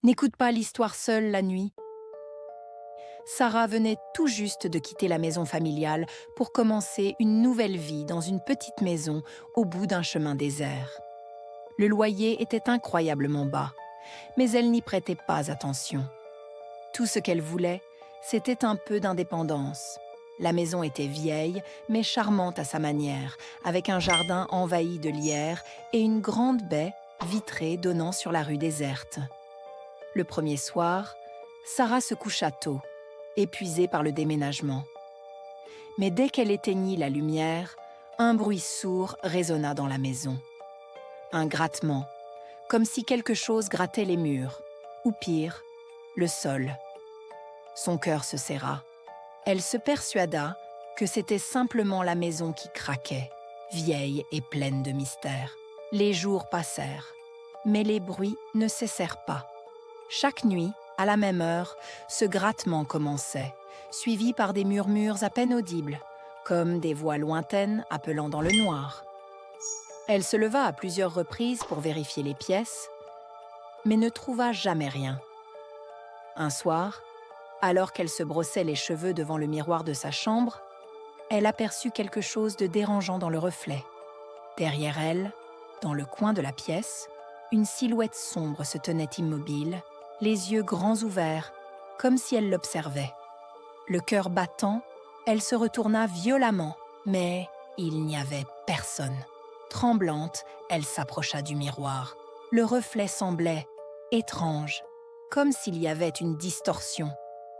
N'écoute pas l'histoire seule la nuit. Sarah venait tout juste de quitter la maison familiale pour commencer une nouvelle vie dans une petite maison au bout d'un chemin désert. Le loyer était incroyablement bas, mais elle n'y prêtait pas attention. Tout ce qu'elle voulait, c'était un peu d'indépendance. La maison était vieille, mais charmante à sa manière, avec un jardin envahi de lierre et une grande baie vitrée donnant sur la rue déserte. Le premier soir, Sarah se coucha tôt, épuisée par le déménagement. Mais dès qu'elle éteignit la lumière, un bruit sourd résonna dans la maison. Un grattement, comme si quelque chose grattait les murs, ou pire, le sol. Son cœur se serra. Elle se persuada que c'était simplement la maison qui craquait, vieille et pleine de mystères. Les jours passèrent, mais les bruits ne cessèrent pas. Chaque nuit, à la même heure, ce grattement commençait, suivi par des murmures à peine audibles, comme des voix lointaines appelant dans le noir. Elle se leva à plusieurs reprises pour vérifier les pièces, mais ne trouva jamais rien. Un soir, alors qu'elle se brossait les cheveux devant le miroir de sa chambre, elle aperçut quelque chose de dérangeant dans le reflet. Derrière elle, dans le coin de la pièce, une silhouette sombre se tenait immobile, les yeux grands ouverts, comme si elle l'observait. Le cœur battant, elle se retourna violemment, mais il n'y avait personne. Tremblante, elle s'approcha du miroir. Le reflet semblait étrange, comme s'il y avait une distorsion.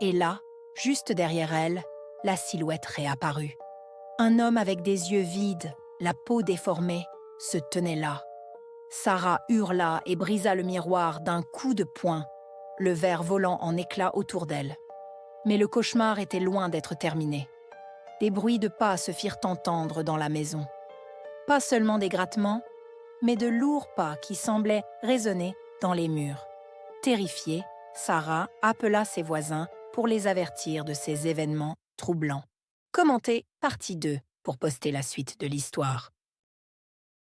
Et là, juste derrière elle, la silhouette réapparut. Un homme avec des yeux vides, la peau déformée, se tenait là. Sarah hurla et brisa le miroir d'un coup de poing, le verre volant en éclats autour d'elle. Mais le cauchemar était loin d'être terminé. Des bruits de pas se firent entendre dans la maison. Pas seulement des grattements, mais de lourds pas qui semblaient résonner dans les murs. Terrifiée, Sarah appela ses voisins pour les avertir de ces événements troublants. Commentez partie 2 pour poster la suite de l'histoire.